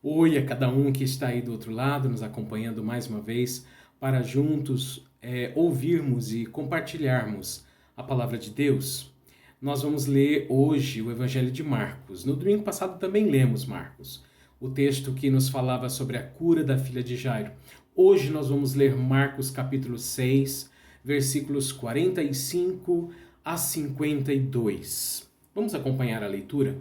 Oi a cada um que está aí do outro lado, nos acompanhando mais uma vez, para juntos ouvirmos e compartilharmos a palavra de Deus. Nós vamos ler hoje o Evangelho de Marcos. No domingo passado também lemos Marcos, o texto que nos falava sobre a cura da filha de Jairo. Hoje nós vamos ler Marcos capítulo 6, versículos 45 a 52. Vamos acompanhar a leitura?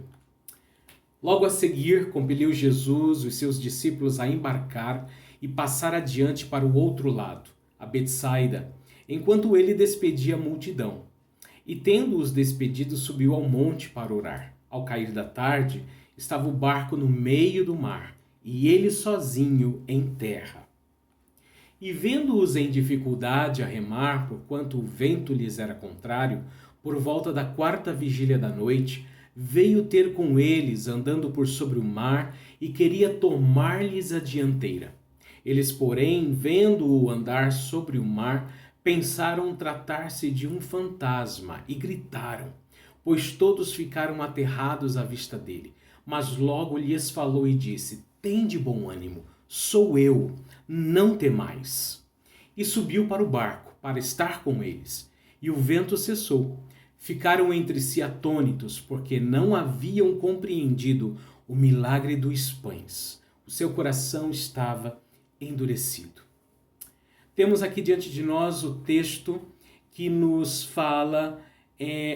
Logo a seguir, compeliu Jesus os seus discípulos a embarcar e passar adiante para o outro lado, a Betsaida, enquanto ele despedia a multidão. E tendo-os despedido, subiu ao monte para orar. Ao cair da tarde, estava o barco no meio do mar, e ele sozinho em terra. E vendo-os em dificuldade a remar, porquanto o vento lhes era contrário, por volta da 4ª vigília da noite, veio ter com eles, andando por sobre o mar, e queria tomar-lhes a dianteira. Eles, porém, vendo-o andar sobre o mar, pensaram tratar-se de um fantasma, e gritaram, pois todos ficaram aterrados à vista dele. Mas logo lhes falou e disse: tende bom ânimo, sou eu, não temais. E subiu para o barco, para estar com eles. E o vento cessou. Ficaram entre si atônitos, porque não haviam compreendido o milagre dos pães. O seu coração estava endurecido. Temos aqui diante de nós o texto que nos fala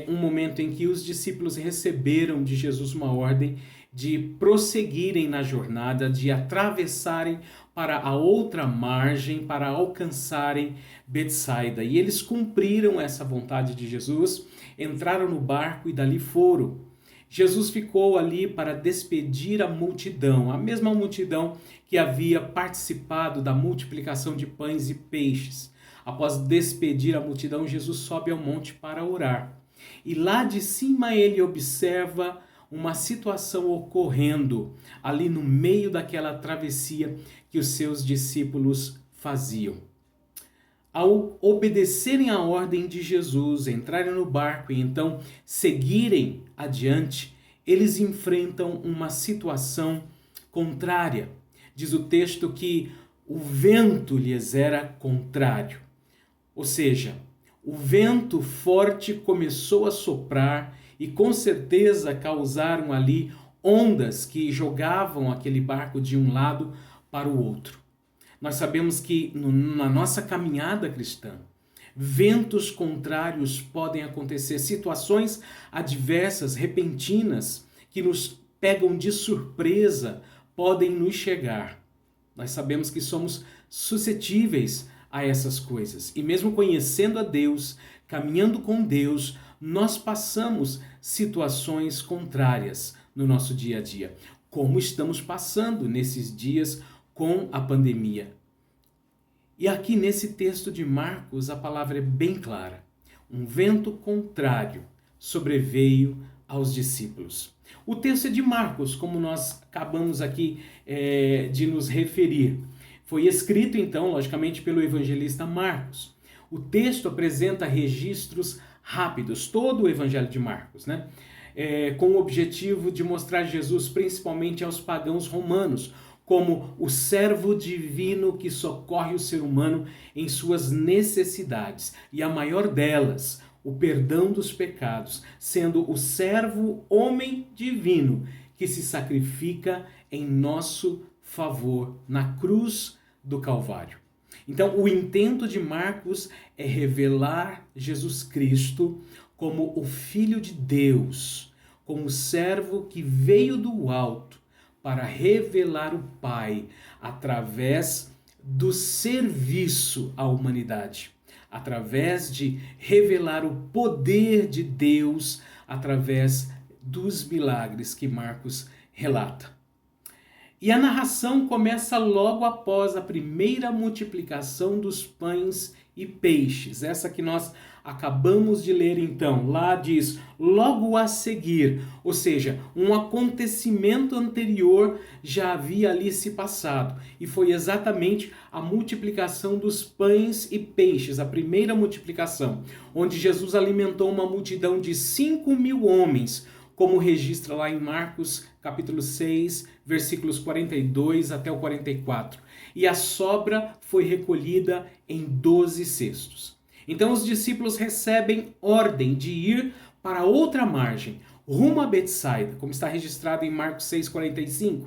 um momento em que os discípulos receberam de Jesus uma ordem de prosseguirem na jornada, de atravessarem para a outra margem, para alcançarem Betsaida. E eles cumpriram essa vontade de Jesus, entraram no barco e dali foram. Jesus ficou ali para despedir a multidão, a mesma multidão que havia participado da multiplicação de pães e peixes. Após despedir a multidão, Jesus sobe ao monte para orar. E lá de cima ele observa uma situação ocorrendo ali no meio daquela travessia que os seus discípulos faziam. Ao obedecerem à ordem de Jesus, entrarem no barco e então seguirem adiante, eles enfrentam uma situação contrária. Diz o texto que o vento lhes era contrário. Ou seja, o vento forte começou a soprar e com certeza causaram ali ondas que jogavam aquele barco de um lado para o outro. Nós sabemos que na nossa caminhada cristã, ventos contrários podem acontecer, situações adversas, repentinas, que nos pegam de surpresa, podem nos chegar. Nós sabemos que somos suscetíveis a essas coisas. E mesmo conhecendo a Deus, caminhando com Deus, nós passamos situações contrárias no nosso dia a dia. Como estamos passando nesses dias com a pandemia. E aqui nesse texto de Marcos, a palavra é bem clara. Um vento contrário sobreveio aos discípulos. O texto é de Marcos, como nós acabamos aqui de nos referir. Foi escrito, então, logicamente, pelo evangelista Marcos. O texto apresenta registros rápidos, todo o evangelho de Marcos, né? Com o objetivo de mostrar Jesus principalmente aos pagãos romanos, como o servo divino que socorre o ser humano em suas necessidades, e a maior delas, o perdão dos pecados, sendo o servo homem divino que se sacrifica em nosso favor na cruz do Calvário. Então, o intento de Marcos é revelar Jesus Cristo como o Filho de Deus, como o servo que veio do alto para revelar o Pai através do serviço à humanidade, através de revelar o poder de Deus através dos milagres que Marcos relata. E a narração começa logo após a primeira multiplicação dos pães e peixes. Essa que nós acabamos de ler então. Lá diz, logo a seguir. Ou seja, um acontecimento anterior já havia ali se passado. E foi exatamente a multiplicação dos pães e peixes, a primeira multiplicação. Onde Jesus alimentou uma multidão de 5.000 homens como registra lá em Marcos, capítulo 6, versículos 42 até o 44. E a sobra foi recolhida em 12 cestos. Então os discípulos recebem ordem de ir para outra margem, rumo a Betsaida, como está registrado em Marcos 6,45.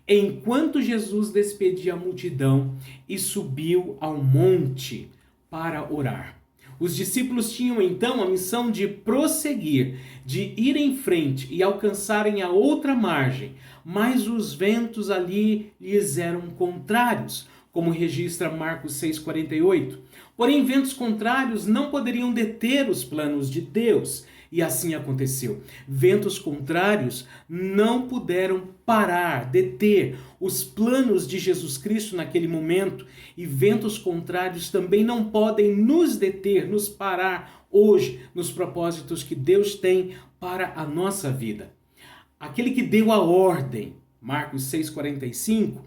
Enquanto Jesus despedia a multidão e subiu ao monte para orar. Os discípulos tinham então a missão de prosseguir, de ir em frente e alcançarem a outra margem, mas os ventos ali lhes eram contrários, como registra Marcos 6,48. Porém, ventos contrários não poderiam deter os planos de Deus. E assim aconteceu. Ventos contrários não puderam parar, deter os planos de Jesus Cristo naquele momento. E ventos contrários também não podem nos deter, nos parar hoje nos propósitos que Deus tem para a nossa vida. Aquele que deu a ordem, Marcos 6,45,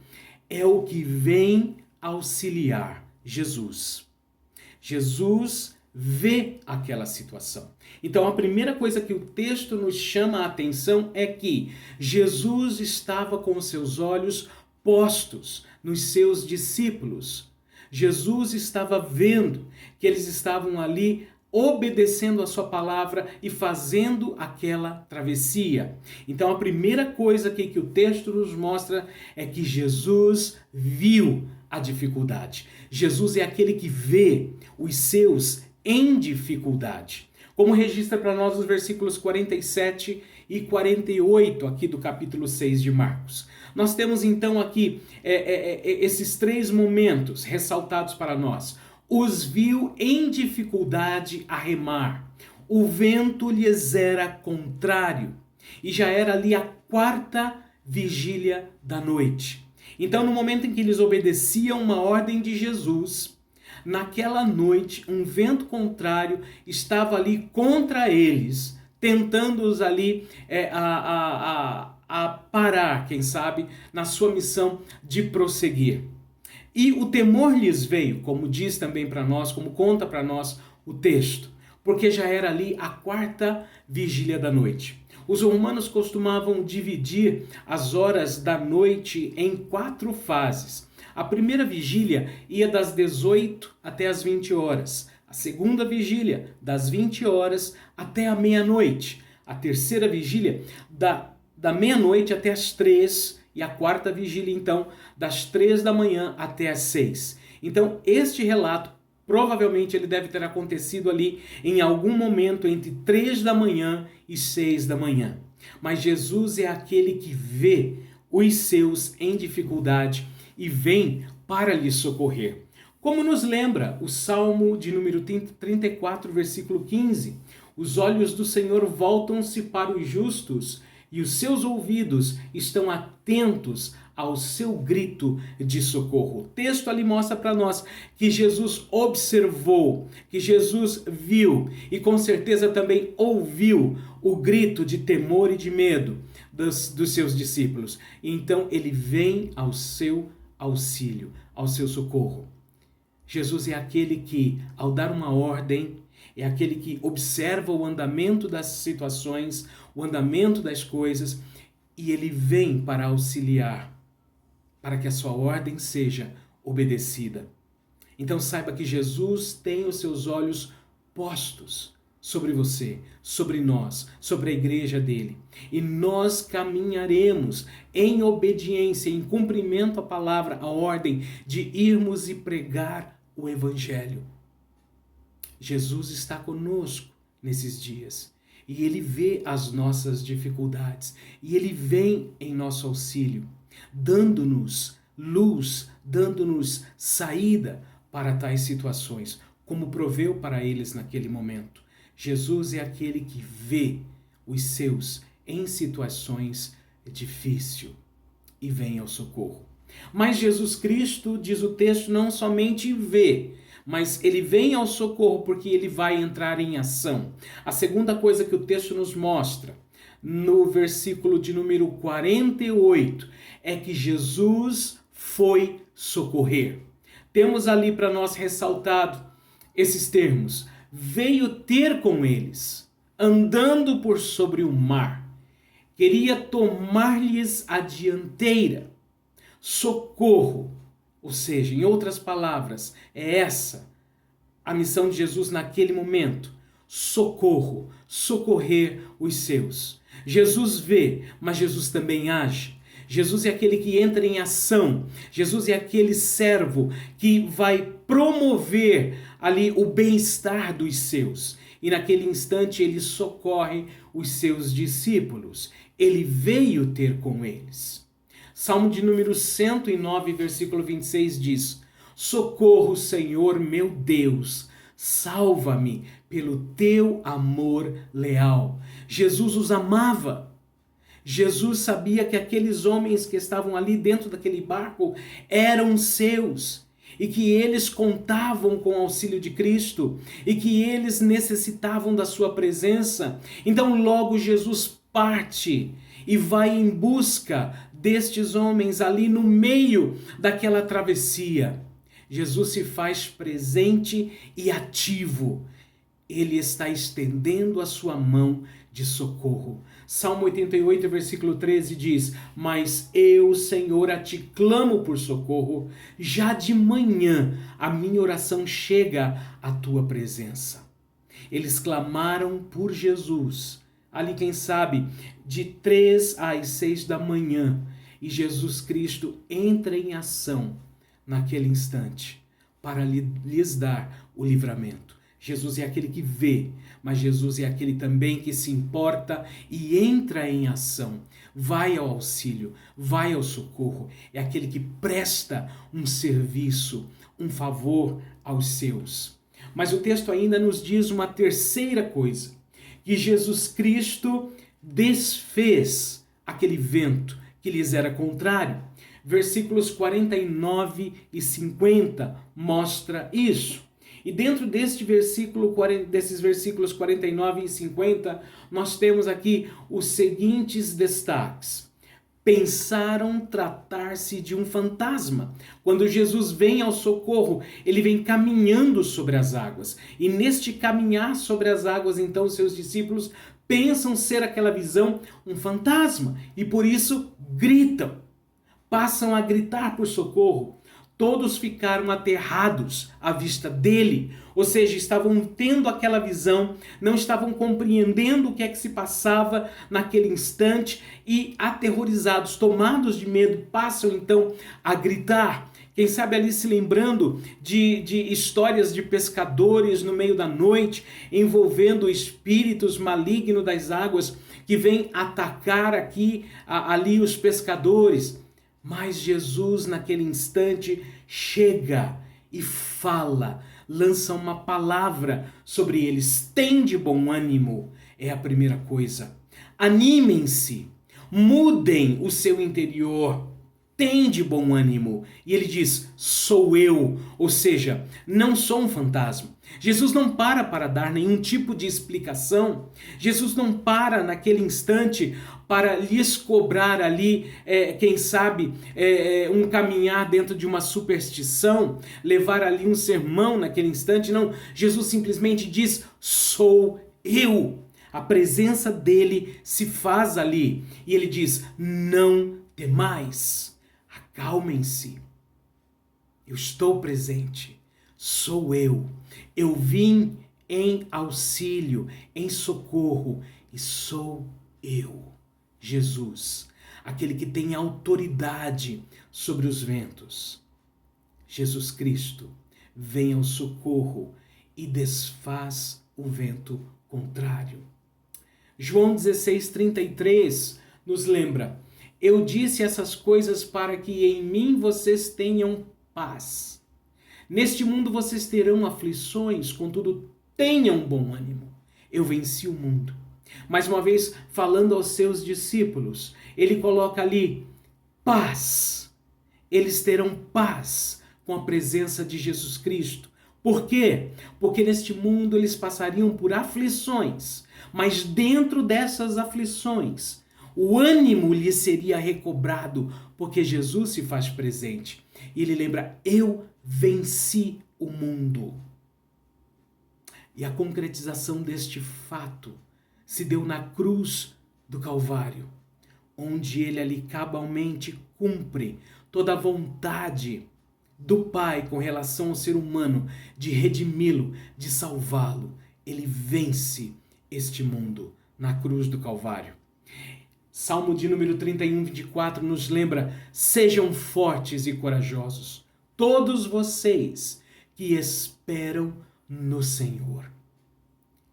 é o que vem auxiliar Jesus. Jesus vê aquela situação. Então a primeira coisa que o texto nos chama a atenção é que Jesus estava com os seus olhos postos nos seus discípulos. Jesus estava vendo que eles estavam ali obedecendo a sua palavra e fazendo aquela travessia. Então a primeira coisa que o texto nos mostra é que Jesus viu a dificuldade. Jesus é aquele que vê os seus em dificuldade. Como registra para nós os versículos 47 e 48 aqui do capítulo 6 de Marcos. Nós temos então aqui esses três momentos ressaltados para nós. Os viu em dificuldade a remar. O vento lhes era contrário. E já era ali a quarta vigília da noite. Então, no momento em que eles obedeciam uma ordem de Jesus, naquela noite, um vento contrário estava ali contra eles, tentando-os ali a parar, quem sabe, na sua missão de prosseguir. E o temor lhes veio, como diz também para nós, como conta para nós o texto, porque já era ali a quarta vigília da noite. Os romanos costumavam dividir as horas da noite em 4 fases. A primeira vigília ia das 18 até as 20 horas. A segunda vigília, das 20 horas até a meia-noite. A terceira vigília, da meia-noite até as 3. E a quarta vigília, então, das 3 da manhã até as 6. Então, este relato, provavelmente ele deve ter acontecido ali em algum momento entre 3 da manhã e 6 da manhã. Mas Jesus é aquele que vê os seus em dificuldade e vem para lhes socorrer. Como nos lembra o Salmo de número 34, versículo 15, os olhos do Senhor voltam-se para os justos e os seus ouvidos estão atentos ao seu grito de socorro. O texto ali mostra para nós que Jesus observou, que Jesus viu e com certeza também ouviu o grito de temor e de medo dos seus discípulos. Então ele vem ao seu auxílio, ao seu socorro. Jesus é aquele que, ao dar uma ordem, é aquele que observa o andamento das situações, o andamento das coisas, e ele vem para auxiliar, para que a sua ordem seja obedecida. Então saiba que Jesus tem os seus olhos postos sobre você, sobre nós, sobre a igreja dele. E nós caminharemos em obediência, em cumprimento à palavra, à ordem de irmos e pregar o evangelho. Jesus está conosco nesses dias e ele vê as nossas dificuldades e ele vem em nosso auxílio, dando-nos luz, dando-nos saída para tais situações, como proveu para eles naquele momento. Jesus é aquele que vê os seus em situações difíceis e vem ao socorro. Mas Jesus Cristo, diz o texto, não somente vê, mas ele vem ao socorro porque ele vai entrar em ação. A segunda coisa que o texto nos mostra, no versículo de número 48, é que Jesus foi socorrer. Temos ali para nós ressaltado esses termos. Veio ter com eles, andando por sobre o mar. queria tomar-lhes a dianteira. Socorro, ou seja, em outras palavras, é essa a missão de Jesus naquele momento. Socorro, socorrer os seus. Jesus vê, mas Jesus também age. Jesus é aquele que entra em ação. Jesus é aquele servo que vai promover ali o bem-estar dos seus. E naquele instante ele socorre os seus discípulos. Ele veio ter com eles. Salmo de número 109, versículo 26 diz: Socorro, Senhor meu Deus, salva-me pelo teu amor leal. Jesus os amava. Jesus sabia que aqueles homens que estavam ali dentro daquele barco eram seus e que eles contavam com o auxílio de Cristo e que eles necessitavam da sua presença. Então logo Jesus parte e vai em busca destes homens ali no meio daquela travessia. Jesus se faz presente e ativo. Ele está estendendo a sua mão de socorro. Salmo 88, versículo 13 diz: Mas eu, Senhor, a ti clamo por socorro. Já de manhã a minha oração chega à tua presença. Eles clamaram por Jesus. Ali, quem sabe, de 3 às 6 da manhã. E Jesus Cristo entra em ação naquele instante para lhes dar o livramento. Jesus é aquele que vê, mas Jesus é aquele também que se importa e entra em ação. Vai ao auxílio, vai ao socorro. É aquele que presta um serviço, um favor aos seus. Mas o texto ainda nos diz uma terceira coisa, que Jesus Cristo desfez aquele vento que lhes era contrário. Versículos 49 e 50 mostra isso. E dentro desses versículos 49 e 50, nós temos aqui os seguintes destaques. Pensaram tratar-se de um fantasma. Quando Jesus vem ao socorro, ele vem caminhando sobre as águas. E neste caminhar sobre as águas, então, seus discípulos pensam ser aquela visão um fantasma. E por isso gritam, passam a gritar por socorro. Todos ficaram aterrados à vista dele, ou seja, estavam tendo aquela visão, não estavam compreendendo o que é que se passava naquele instante e aterrorizados, tomados de medo, passam então a gritar. Quem sabe ali se lembrando de histórias de pescadores no meio da noite, envolvendo espíritos malignos das águas que vêm atacar ali os pescadores. Mas Jesus, naquele instante, chega e fala, lança uma palavra sobre eles. Tem de bom ânimo, é a primeira coisa. Animem-se, mudem o seu interior. Tem de bom ânimo. E ele diz, sou eu. Ou seja, não sou um fantasma. Jesus não para dar nenhum tipo de explicação. Jesus não para naquele instante para lhes cobrar ali, quem sabe, um caminhar dentro de uma superstição, levar ali um sermão naquele instante. Não, Jesus simplesmente diz, sou eu. A presença dele se faz ali. E ele diz, não temais. Acalmem-se, eu estou presente, sou eu vim em auxílio, em socorro, e sou eu, Jesus, aquele que tem autoridade sobre os ventos. Jesus Cristo vem ao socorro e desfaz o vento contrário. João 16:33 nos lembra, eu disse essas coisas para que em mim vocês tenham paz. Neste mundo vocês terão aflições, contudo tenham bom ânimo. Eu venci o mundo. Mais uma vez, falando aos seus discípulos, ele coloca ali paz. Eles terão paz com a presença de Jesus Cristo. Por quê? Porque neste mundo eles passariam por aflições, mas dentro dessas aflições, o ânimo lhe seria recobrado, porque Jesus se faz presente. E ele lembra, eu venci o mundo. E a concretização deste fato se deu na cruz do Calvário. onde ele ali cabalmente cumpre toda a vontade do Pai com relação ao ser humano, de redimi-lo, de salvá-lo. Ele vence este mundo na cruz do Calvário. Salmo de número 31, 24 nos lembra: sejam fortes e corajosos, todos vocês que esperam no Senhor.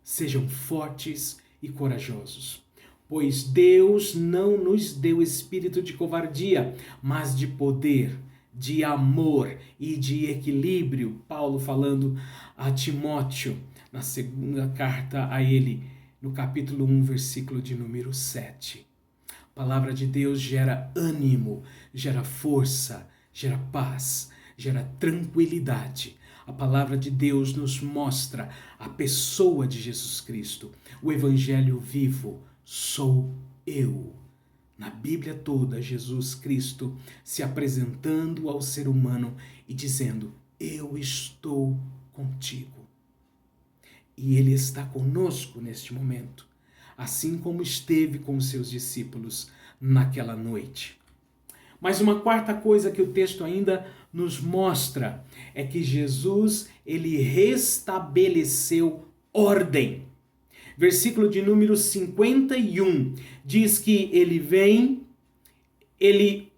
Sejam fortes e corajosos, pois Deus não nos deu espírito de covardia, mas de poder, de amor e de equilíbrio. Paulo falando a Timóteo, na segunda carta a ele, no capítulo 1, versículo de número 7. A palavra de Deus gera ânimo, gera força, gera paz, gera tranquilidade. A palavra de Deus nos mostra a pessoa de Jesus Cristo. O evangelho vivo sou eu. Na Bíblia toda, Jesus Cristo se apresentando ao ser humano e dizendo: eu estou contigo. E Ele está conosco neste momento, assim como esteve com os seus discípulos naquela noite. Mas uma quarta coisa que o texto ainda nos mostra é que Jesus, ele restabeleceu ordem. Versículo de número 51 diz que ele vem, ele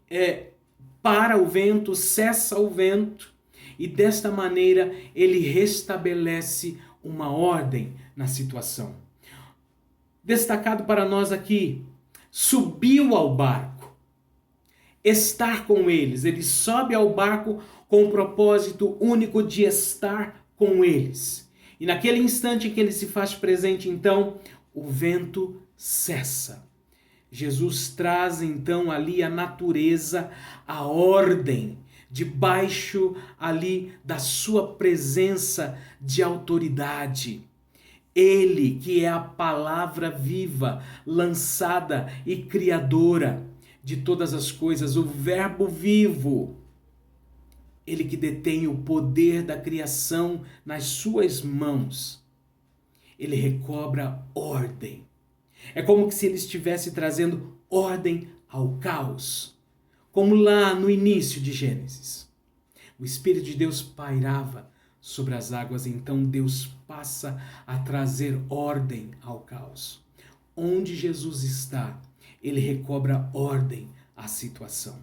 para o vento, cessa o vento, e desta maneira ele restabelece uma ordem na situação. Destacado para nós aqui, subiu ao barco. Estar com eles. Ele sobe ao barco com o propósito único de estar com eles. E naquele instante que ele se faz presente, então, o vento cessa. Jesus traz então ali a natureza, a ordem, debaixo ali da sua presença de autoridade. Ele que é a palavra viva, lançada e criadora de todas as coisas, o verbo vivo, ele que detém o poder da criação nas suas mãos, ele recobra ordem. É como se ele estivesse trazendo ordem ao caos, como lá no início de Gênesis. O Espírito de Deus pairava sobre as águas, então Deus passa a trazer ordem ao caos. Onde Jesus está, ele recobra ordem à situação.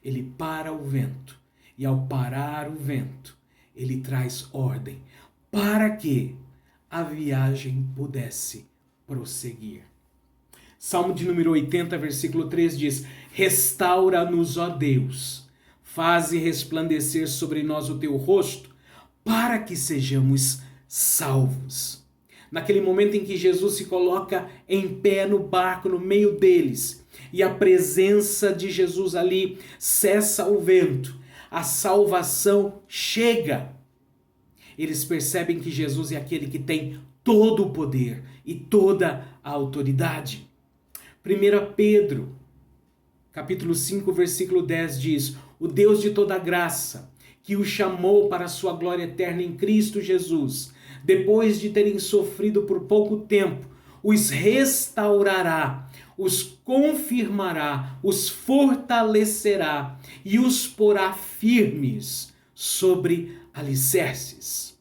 Ele para o vento, e ao parar o vento, ele traz ordem para que a viagem pudesse prosseguir. Salmo de número 80, versículo 3 diz: restaura-nos, ó Deus, faze resplandecer sobre nós o teu rosto, para que sejamos salvos. Naquele momento em que Jesus se coloca em pé no barco, no meio deles, e a presença de Jesus ali cessa o vento, a salvação chega. Eles percebem que Jesus é aquele que tem todo o poder e toda a autoridade. 1 Pedro, capítulo 5, versículo 10 diz: o Deus de toda graça, que o chamou para a sua glória eterna em Cristo Jesus, depois de terem sofrido por pouco tempo, os restaurará, os confirmará, os fortalecerá e os porá firmes sobre alicerces.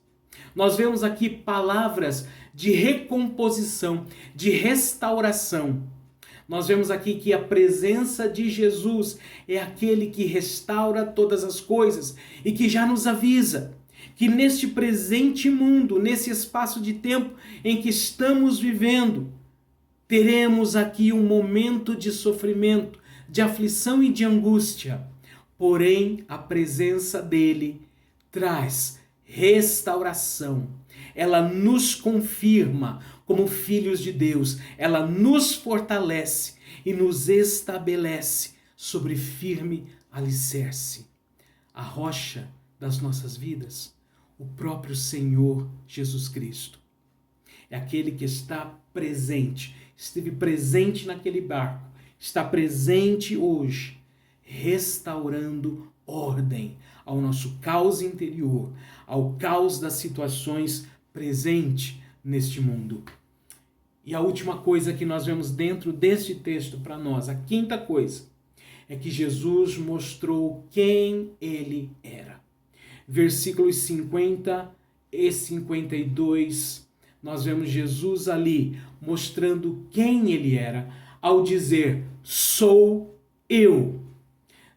Nós vemos aqui palavras de recomposição, de restauração. Nós vemos aqui que a presença de Jesus é aquele que restaura todas as coisas e que já nos avisa que neste presente mundo, nesse espaço de tempo em que estamos vivendo, teremos aqui um momento de sofrimento, de aflição e de angústia. Porém, a presença dele traz restauração. Ela nos confirma como filhos de Deus. Ela nos fortalece e nos estabelece sobre firme alicerce. A rocha das nossas vidas, o próprio Senhor Jesus Cristo. É aquele que está presente, esteve presente naquele barco, está presente hoje, restaurando ordem ao nosso caos interior, ao caos das situações presente neste mundo. E a última coisa que nós vemos dentro deste texto para nós, a quinta coisa, é que Jesus mostrou quem ele era. Versículos 50 e 52, nós vemos Jesus ali mostrando quem ele era, ao dizer: sou eu.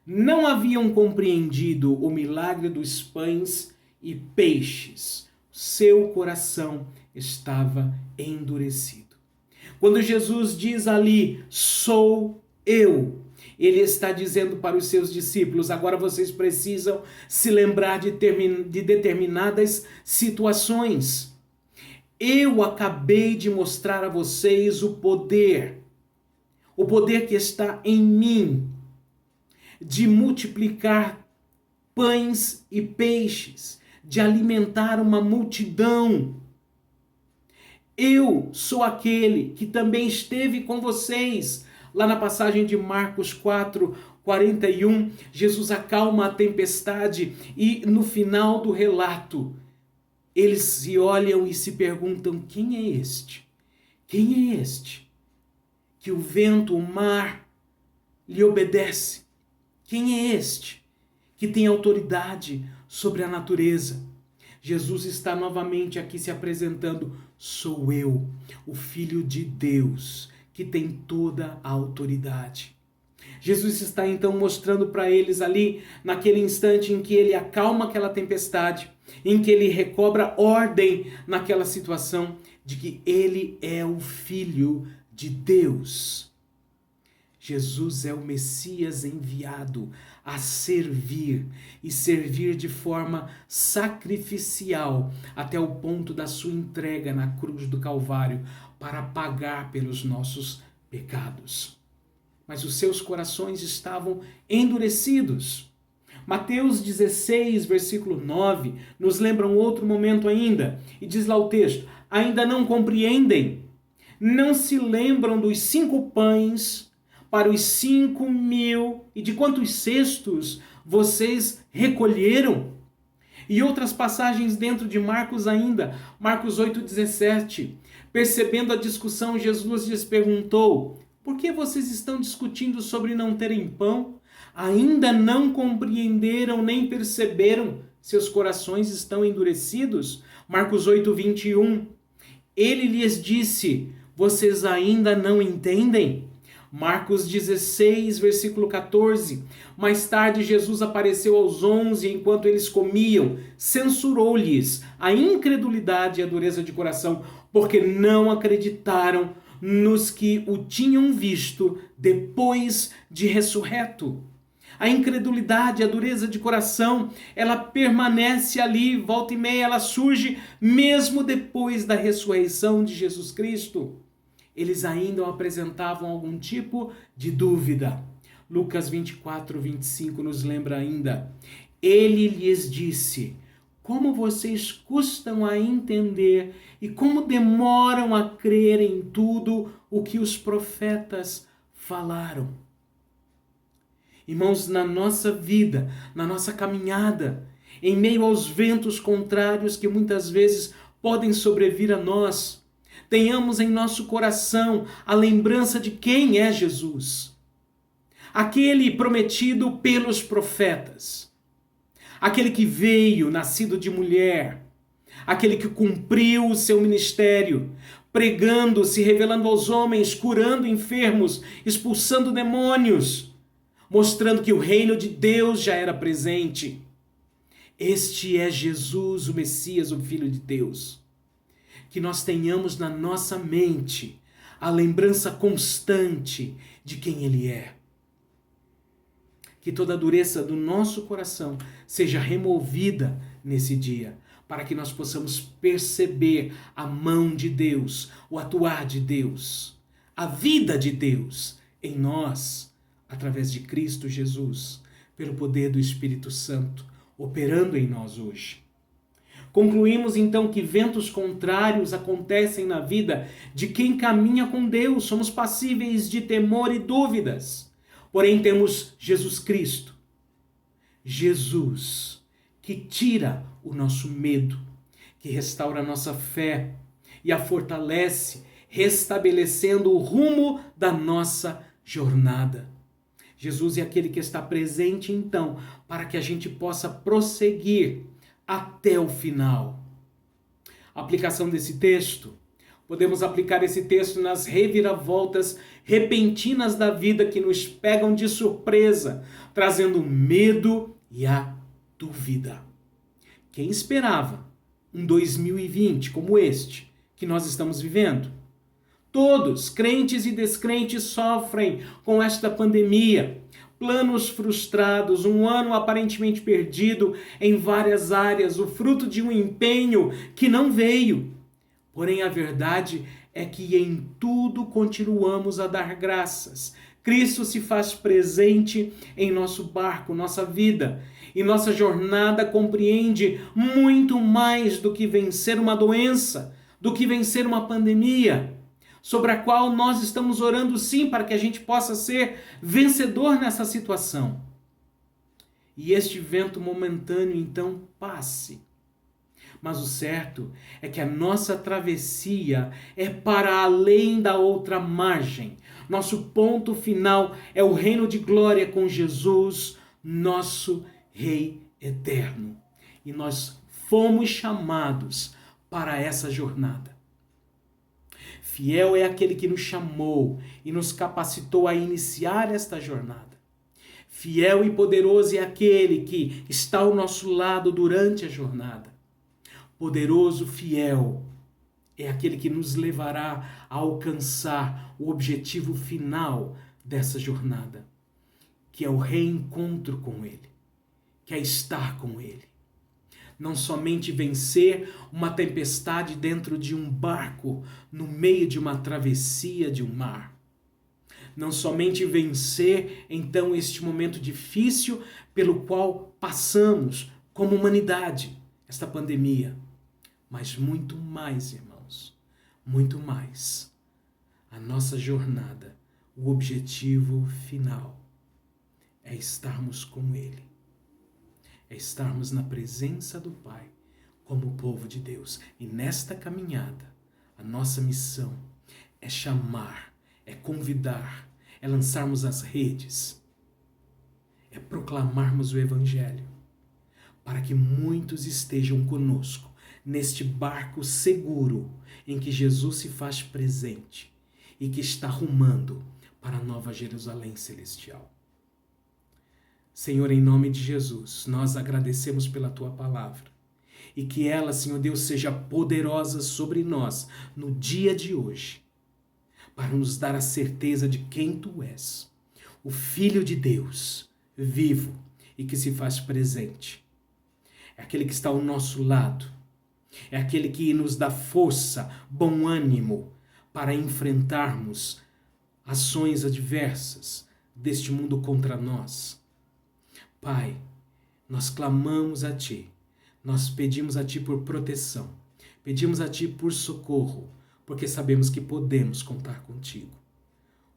Não haviam compreendido o milagre dos pães e peixes. Seu coração estava endurecido. Quando Jesus diz ali, sou eu, ele está dizendo para os seus discípulos: agora vocês precisam se lembrar de determinadas situações. Eu acabei de mostrar a vocês o poder que está em mim, de multiplicar pães e peixes, de alimentar uma multidão. Eu sou aquele que também esteve com vocês. Lá na passagem de Marcos 4:41, Jesus acalma a tempestade e no final do relato, eles se olham e se perguntam: quem é este? Quem é este? Que o vento, o mar, lhe obedece. Quem é este que tem autoridade sobre a natureza? Jesus está novamente aqui se apresentando: sou eu, o Filho de Deus, que tem toda a autoridade. Jesus está então mostrando para eles ali, naquele instante em que ele acalma aquela tempestade, em que ele recobra ordem naquela situação, de que ele é o Filho de Deus. Jesus é o Messias enviado a servir, e servir de forma sacrificial, até o ponto da sua entrega na cruz do Calvário, para pagar pelos nossos pecados. Mas os seus corações estavam endurecidos. Mateus 16, versículo 9, nos lembra um outro momento ainda, e diz lá o texto: ainda não compreendem? Não se lembram dos 5 pães para os 5.000 e de quantos cestos vocês recolheram? E outras passagens dentro de Marcos ainda, Marcos 8,17, percebendo a discussão, Jesus lhes perguntou: por que vocês estão discutindo sobre não terem pão? Ainda não compreenderam nem perceberam? Seus corações estão endurecidos? Marcos 8:21. Ele lhes disse: vocês ainda não entendem? Marcos 16, versículo 14. Mais tarde, Jesus apareceu aos 11 enquanto eles comiam. Censurou-lhes a incredulidade e a dureza de coração, porque não acreditaram nos que o tinham visto depois de ressurreto. A incredulidade, a dureza de coração, ela permanece ali, volta e meia, ela surge mesmo depois da ressurreição de Jesus Cristo. Eles ainda apresentavam algum tipo de dúvida. Lucas 24:25 nos lembra ainda: ele lhes disse: como vocês custam a entender e como demoram a crer em tudo o que os profetas falaram. Irmãos, na nossa vida, na nossa caminhada, em meio aos ventos contrários que muitas vezes podem sobrevir a nós, tenhamos em nosso coração a lembrança de quem é Jesus. Aquele prometido pelos profetas. Aquele que veio, nascido de mulher. Aquele que cumpriu o seu ministério, pregando, se revelando aos homens, curando enfermos, expulsando demônios, mostrando que o reino de Deus já era presente. Este é Jesus, o Messias, o Filho de Deus. Que nós tenhamos na nossa mente a lembrança constante de quem Ele é. Que toda a dureza do nosso coração seja removida nesse dia, para que nós possamos perceber a mão de Deus, o atuar de Deus, a vida de Deus em nós, através de Cristo Jesus, pelo poder do Espírito Santo, operando em nós hoje. Concluímos então que ventos contrários acontecem na vida de quem caminha com Deus. Somos passíveis de temor e dúvidas. Porém temos Jesus Cristo. Jesus, que tira o nosso medo, que restaura a nossa fé e a fortalece restabelecendo o rumo da nossa jornada. Jesus é aquele que está presente, então, para que a gente possa prosseguir até o final. A aplicação desse texto. Podemos aplicar esse texto nas reviravoltas repentinas da vida que nos pegam de surpresa, trazendo medo e a dúvida. Quem esperava um 2020 como este que nós estamos vivendo? Todos, crentes e descrentes, sofrem com esta pandemia. Planos frustrados, um ano aparentemente perdido em várias áreas, o fruto de um empenho que não veio. Porém, a verdade é que em tudo continuamos a dar graças. Cristo se faz presente em nosso barco, nossa vida. E nossa jornada compreende muito mais do que vencer uma doença, do que vencer uma pandemia, sobre a qual nós estamos orando sim para que a gente possa ser vencedor nessa situação. E este vento momentâneo então passe. Mas o certo é que a nossa travessia é para além da outra margem. Nosso ponto final é o reino de glória com Jesus, nosso Rei eterno. E nós fomos chamados para essa jornada. Fiel é aquele que nos chamou e nos capacitou a iniciar esta jornada. Fiel e poderoso é aquele que está ao nosso lado durante a jornada. Poderoso, fiel, é aquele que nos levará a alcançar o objetivo final dessa jornada, que é o reencontro com Ele, que é estar com Ele. Não somente vencer uma tempestade dentro de um barco, no meio de uma travessia de um mar. Não somente vencer, então, este momento difícil pelo qual passamos como humanidade, esta pandemia. Mas muito mais, irmãos, muito mais. A nossa jornada, o objetivo final é estarmos com Ele. É estarmos na presença do Pai, como o povo de Deus. E nesta caminhada, a nossa missão é chamar, é convidar, é lançarmos as redes, é proclamarmos o Evangelho, para que muitos estejam conosco, neste barco seguro em que Jesus se faz presente e que está rumando para a Nova Jerusalém Celestial. Senhor, em nome de Jesus, nós agradecemos pela Tua palavra e que ela, Senhor Deus, seja poderosa sobre nós no dia de hoje, para nos dar a certeza de quem Tu és, o Filho de Deus, vivo e que se faz presente. É aquele que está ao nosso lado, é aquele que nos dá força, bom ânimo para enfrentarmos ações adversas deste mundo contra nós. Pai, nós clamamos a Ti, nós pedimos a Ti por proteção, pedimos a Ti por socorro, porque sabemos que podemos contar contigo.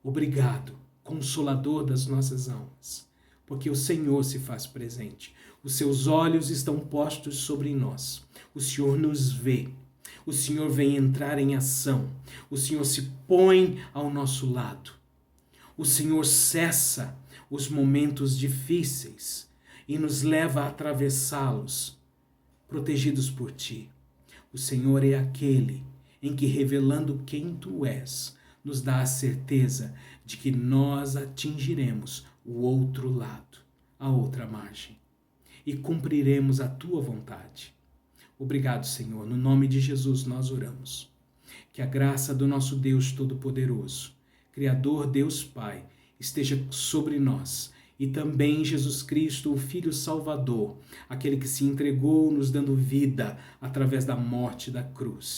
Obrigado, Consolador das nossas almas, porque o Senhor se faz presente. Os seus olhos estão postos sobre nós. O Senhor nos vê. O Senhor vem entrar em ação. O Senhor se põe ao nosso lado. O Senhor cessa os momentos difíceis e nos leva a atravessá-los, protegidos por Ti. O Senhor é aquele em que, revelando quem Tu és, nos dá a certeza de que nós atingiremos o outro lado, a outra margem, e cumpriremos a Tua vontade. Obrigado, Senhor. No nome de Jesus nós oramos. Que a graça do nosso Deus Todo-Poderoso, Criador, Deus Pai, esteja sobre nós, e também Jesus Cristo, o Filho Salvador, aquele que se entregou nos dando vida através da morte da cruz.